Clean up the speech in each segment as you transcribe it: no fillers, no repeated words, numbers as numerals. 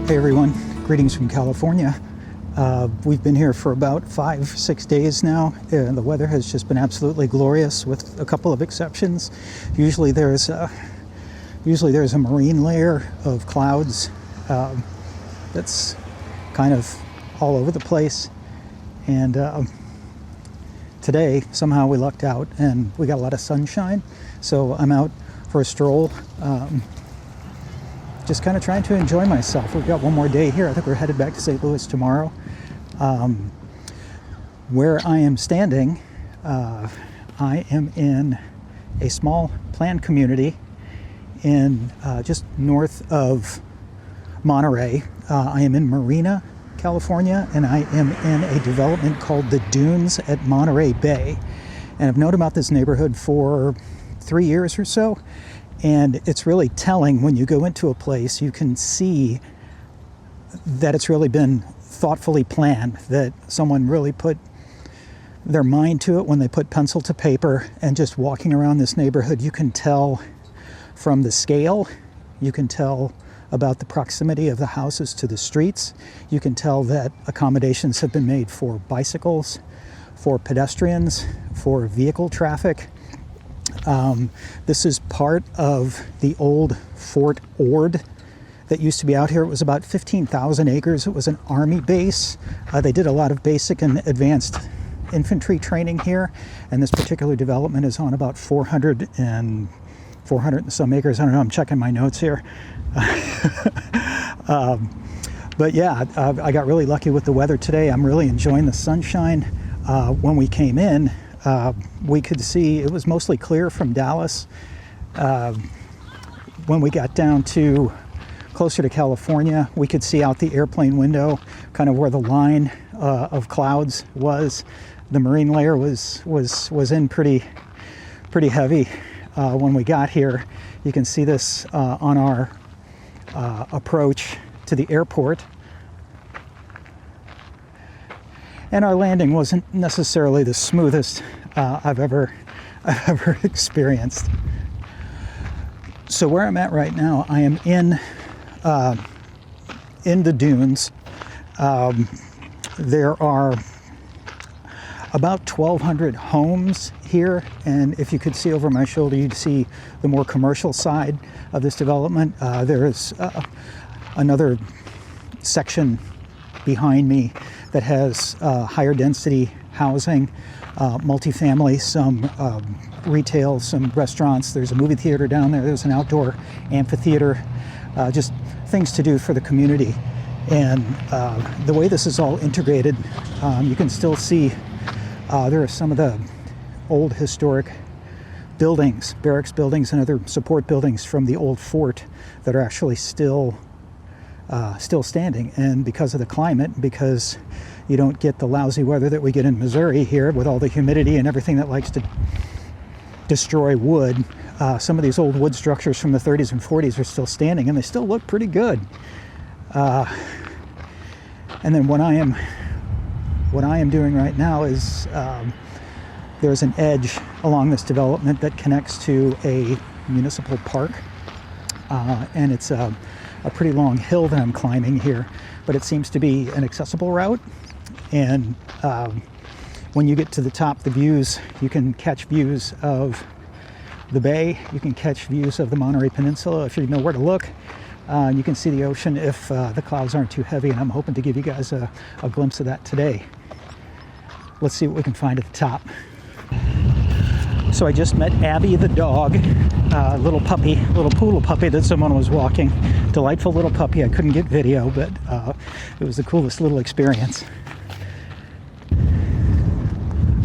Hey everyone, greetings from California. We've been here for about 5-6 days now, and the weather has just been absolutely glorious with a couple of exceptions. Usually there's a marine layer of clouds that's kind of all over the place, and today somehow we lucked out and we got a lot of sunshine, so I'm out for a stroll. Just kind of trying to enjoy myself. We've got one more day here. I think we're headed back to St. Louis tomorrow. Where I am standing, I am in a small planned community in just north of Monterey. I am in Marina, California, and I am in a development called the Dunes at Monterey Bay. And I've known about this neighborhood for 3 years or so. And it's really telling when you go into a place, you can see that it's really been thoughtfully planned, that someone really put their mind to it when they put pencil to paper. And just walking around this neighborhood, you can tell from the scale, you can tell about the proximity of the houses to the streets. You can tell that accommodations have been made for bicycles, for pedestrians, for vehicle traffic. This is part of the old Fort Ord that used to be out here. It was about 15,000 acres. It was an army base. They did a lot of basic and advanced infantry training here, and this particular development is on about 400 and some acres. I don't know, I'm checking my notes here. But yeah, I got really lucky with the weather today. I'm really enjoying the sunshine. When we came in, we could see it was mostly clear from Dallas. When we got down to closer to California, we could see out the airplane window kind of where the line of clouds was. The marine layer was in pretty heavy when we got here. You can see this on our approach to the airport. And our landing wasn't necessarily the smoothest I've ever experienced. So where I'm at right now, I am in the dunes. There are about 1,200 homes here, and if you could see over my shoulder, you'd see the more commercial side of this development. There is another section behind me that has higher density housing, multifamily, some retail, some restaurants. There's a movie theater down there. There's an outdoor amphitheater, just things to do for the community. And the way this is all integrated, you can still see there are some of the old historic buildings, barracks buildings and other support buildings from the old fort that are actually still standing. And because of the climate, because you don't get the lousy weather that we get in Missouri here with all the humidity and everything that likes to destroy wood, some of these old wood structures from the 30s and 40s are still standing, and they still look pretty good. And then what I am doing right now is there's an edge along this development that connects to a municipal park, and it's a pretty long hill that I'm climbing here, but it seems to be an accessible route. And when you get to the top, the views, you can catch views of the bay, you can catch views of the Monterey Peninsula if you know where to look. You can see the ocean if the clouds aren't too heavy, and I'm hoping to give you guys a glimpse of that today. Let's see what we can find at the top. So I just met Abby the dog, little puppy, little poodle puppy that someone was walking. Delightful little puppy. I couldn't get video, but it was the coolest little experience.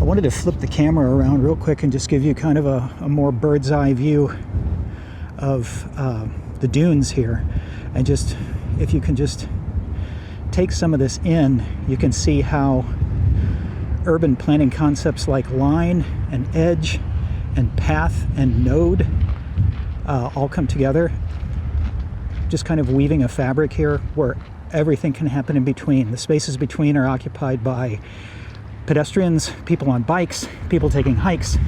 I wanted to flip the camera around real quick and just give you kind of a more bird's eye view of the dunes here. And just, if you can just take some of this in, you can see how urban planning concepts like line and edge and path and node all come together, just kind of weaving a fabric here where everything can happen in between. The spaces between are occupied by pedestrians, people on bikes, people taking hikes.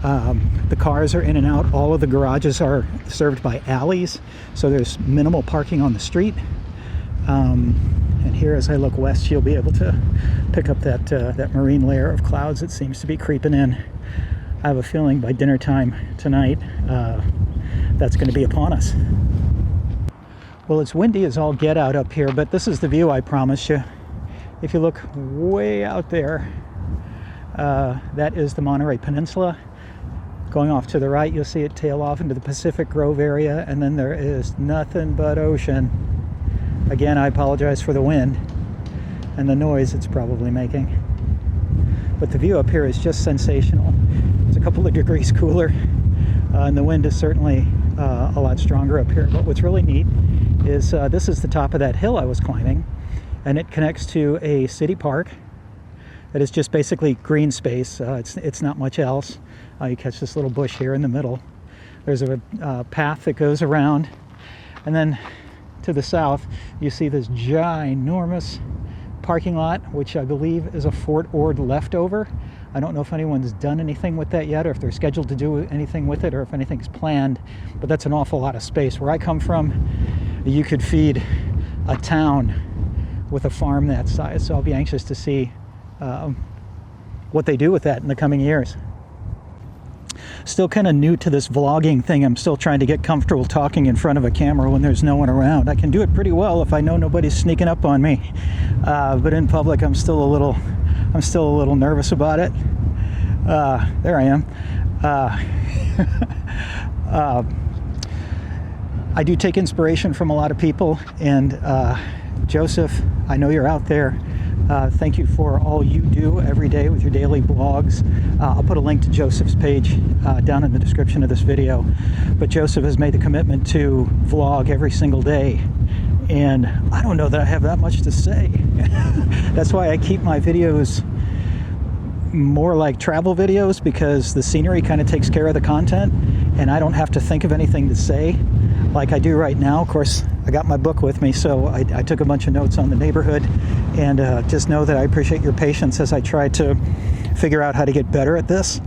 The cars are in and out. All of the garages are served by alleys, so there's minimal parking on the street. And here, as I look west, you'll be able to pick up that marine layer of clouds that seems to be creeping in. I have a feeling by dinner time tonight, that's going to be upon us. Well, it's windy as all get out up here, but this is the view I promised you. If you look way out there, that is the Monterey Peninsula. Going off to the right, you'll see it tail off into the Pacific Grove area, and then there is nothing but ocean. Again, I apologize for the wind and the noise it's probably making. But the view up here is just sensational. It's a couple of degrees cooler, and the wind is certainly a lot stronger up here. But what's really neat is this is the top of that hill I was climbing, and it connects to a city park that is just basically green space. It's not much else. You catch this little bush here in the middle. There's a path that goes around, and then to the south you see this ginormous parking lot, which I believe is a Fort Ord leftover. I don't know if anyone's done anything with that yet, or if they're scheduled to do anything with it, or if anything's planned, but that's an awful lot of space. Where I come from, you could feed a town with a farm that size, so I'll be anxious to see what they do with that in the coming years. Still kind of new to this vlogging thing. I'm still trying to get comfortable talking in front of a camera when there's no one around. I can do it pretty well if I know nobody's sneaking up on me, but in public I'm still a little nervous about it. There I am. I do take inspiration from a lot of people, and Joseph, I know you're out there. Thank you for all you do every day with your daily blogs. I'll put a link to Joseph's page down in the description of this video. But Joseph has made the commitment to vlog every single day, and I don't know that I have that much to say. That's why I keep my videos more like travel videos, because the scenery kind of takes care of the content, and I don't have to think of anything to say like I do right now. Of course, I got my book with me, so I took a bunch of notes on the neighborhood, and just know that I appreciate your patience as I try to figure out how to get better at this.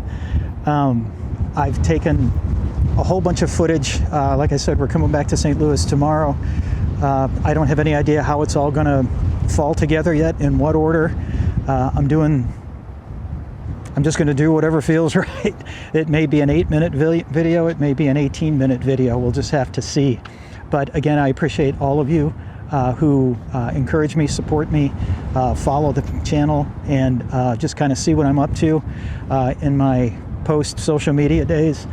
I've taken a whole bunch of footage. Like I said, we're coming back to St. Louis tomorrow. I don't have any idea how it's all going to fall together yet, in what order. I'm just going to do whatever feels right. It may be an 8-minute video, it may be an 18-minute video. We'll just have to see. But again, I appreciate all of you who encourage me, support me, follow the channel, and just kind of see what I'm up to in my post-social media days.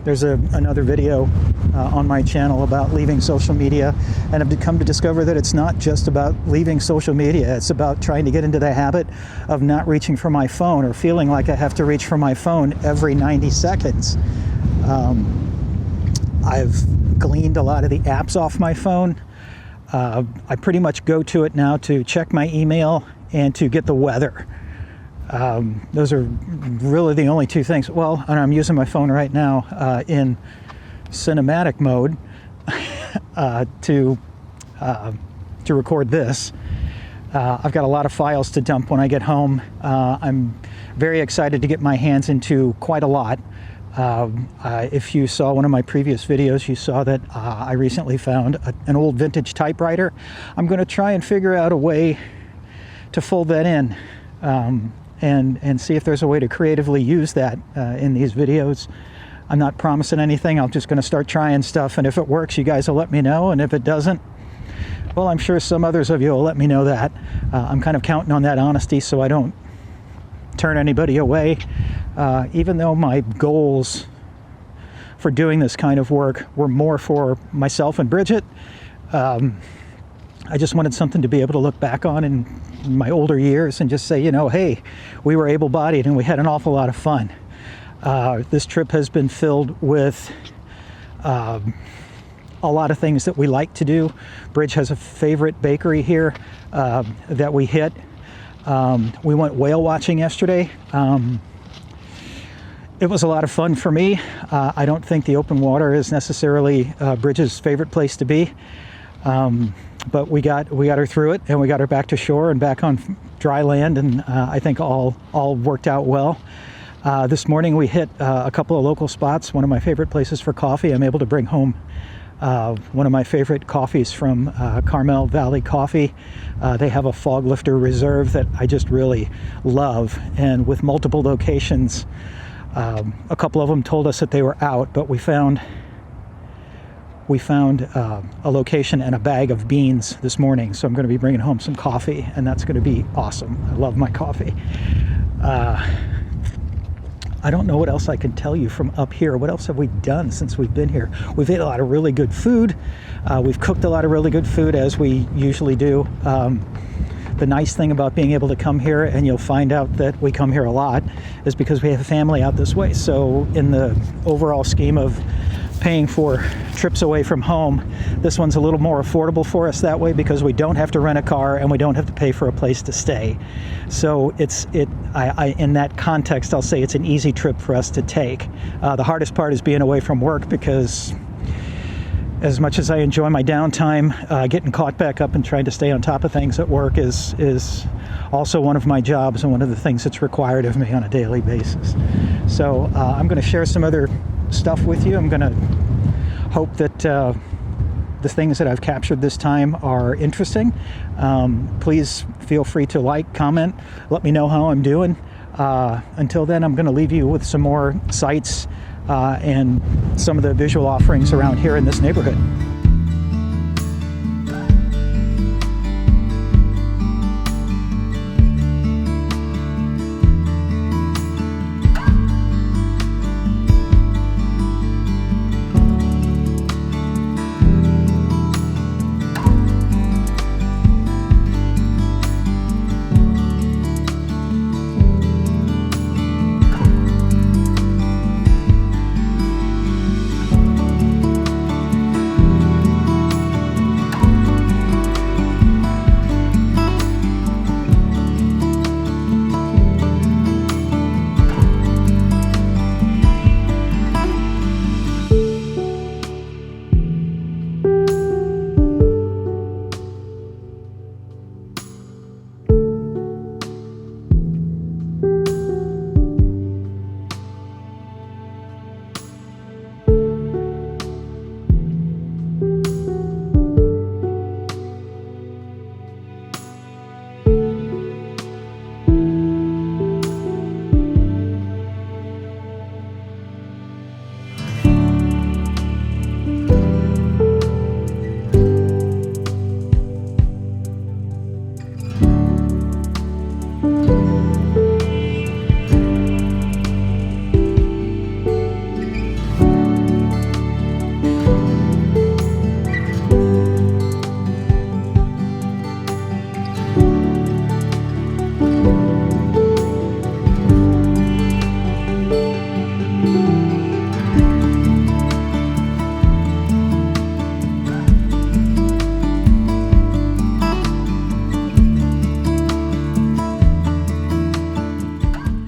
There's another video on my channel about leaving social media, and I've come to discover that it's not just about leaving social media. It's about trying to get into the habit of not reaching for my phone, or feeling like I have to reach for my phone every 90 seconds. I've gleaned a lot of the apps off my phone. I pretty much go to it now to check my email and to get the weather. Those are really the only two things. Well, and I'm using my phone right now in cinematic mode to record this. I've got a lot of files to dump when I get home. I'm very excited to get my hands into quite a lot. If you saw one of my previous videos, you saw that I recently found an old vintage typewriter. I'm going to try and figure out a way to fold that in. And see if there's a way to creatively use that in these videos. I'm not promising anything. I'm just going to start trying stuff, and if it works, you guys will let me know, and if it doesn't, well, I'm sure some others of you will let me know that. I'm kind of counting on that honesty so I don't turn anybody away. Even though my goals for doing this kind of work were more for myself and Bridget, I just wanted something to be able to look back on in my older years and just say, you know, hey, we were able-bodied and we had an awful lot of fun. This trip has been filled with a lot of things that we like to do. Bridge has a favorite bakery here that we hit. We went whale watching yesterday. It was a lot of fun for me. I don't think the open water is necessarily Bridge's favorite place to be. But we got her through it, and we got her back to shore and back on dry land, and I think all worked out well. This morning we hit a couple of local spots, one of my favorite places for coffee. I'm able to bring home One of my favorite coffees from Carmel Valley Coffee. They have a fog lifter reserve that I just really love, and with multiple locations. A couple of them told us that they were out, but we found a location and a bag of beans this morning, so I'm going to be bringing home some coffee, and that's going to be awesome. I love my coffee. I don't know what else I can tell you from up here. What else have we done since we've been here? We've ate a lot of really good food. We've cooked a lot of really good food, as we usually do. The nice thing about being able to come here, and you'll find out that we come here a lot, is because we have a family out this way. So in the overall scheme of paying for trips away from home, this one's a little more affordable for us that way, because we don't have to rent a car and we don't have to pay for a place to stay. So in that context, I'll say it's an easy trip for us to take. The hardest part is being away from work, because as much as I enjoy my downtime, getting caught back up and trying to stay on top of things at work is also one of my jobs and one of the things that's required of me on a daily basis. So I'm going to share some other stuff with you. I'm going to hope that the things that I've captured this time are interesting. Please feel free to like, comment, let me know how I'm doing. Until then, I'm going to leave you with some more sights and some of the visual offerings around here in this neighborhood.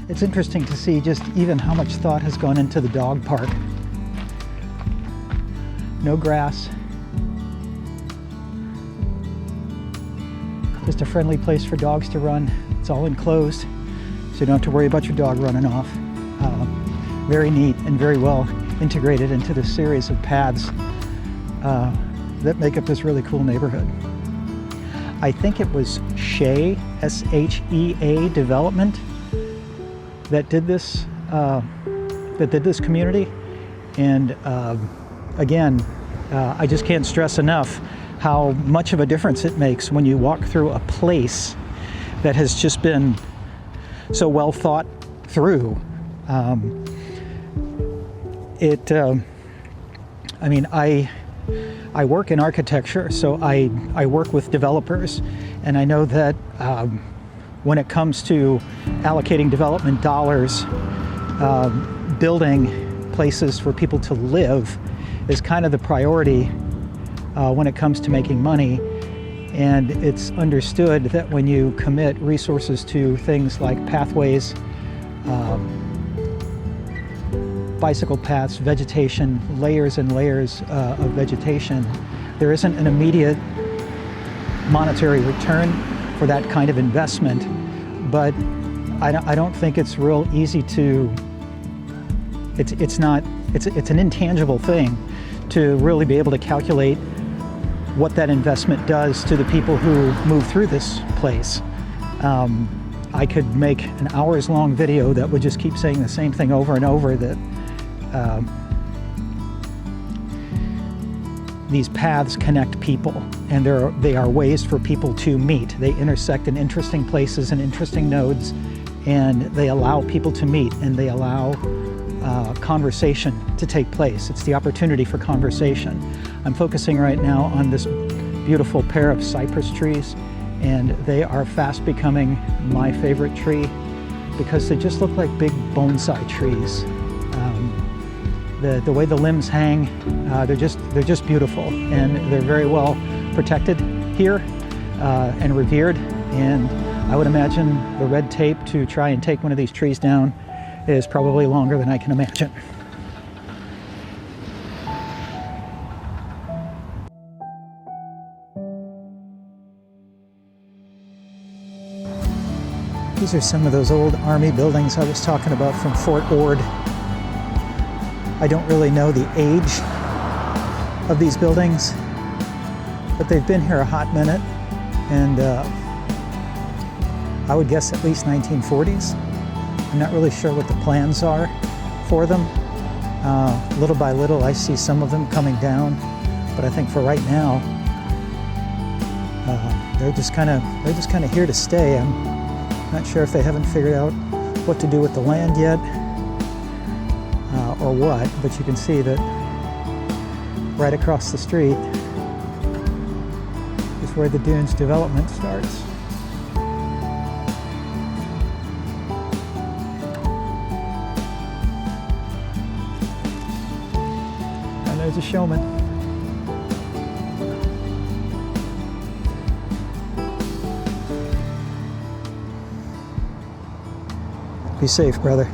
It's interesting to see just even how much thought has gone into the dog park. No grass. Just a friendly place for dogs to run. It's all enclosed, so you don't have to worry about your dog running off. Very neat and very well integrated into this series of paths that make up this really cool neighborhood. I think it was Shea, S-H-E-A Development, that did this community, and again, I just can't stress enough how much of a difference it makes when you walk through a place that has just been so well thought through. I mean, I work in architecture, so I work with developers, and I know that when it comes to allocating development dollars, building places for people to live is kind of the priority when it comes to making money. And it's understood that when you commit resources to things like pathways, bicycle paths, vegetation, layers and layers of vegetation, there isn't an immediate monetary return for that kind of investment, but I don't think it's real easy to, it's an intangible thing to really be able to calculate what that investment does to the people who move through this place. I could make an hours-long video that would just keep saying the same thing over and over, that these paths connect people, and they are ways for people to meet. They intersect in interesting places and interesting nodes, and they allow people to meet, and they allow conversation to take place. It's the opportunity for conversation. I'm focusing right now on this beautiful pair of cypress trees, and they are fast becoming my favorite tree because they just look like big bonsai trees. The way the limbs hang, they're just beautiful, and they're very well protected here and revered. And I would imagine the red tape to try and take one of these trees down is probably longer than I can imagine. These are some of those old Army buildings I was talking about from Fort Ord. I don't really know the age of these buildings, but they've been here a hot minute, and I would guess at least 1940s. I'm not really sure what the plans are for them. Little by little, I see some of them coming down, but I think for right now, they're just kind of here to stay. I'm not sure if they haven't figured out what to do with the land yet, or what, but you can see that right across the street is where the dunes development starts. And there's a showman. Be safe, brother.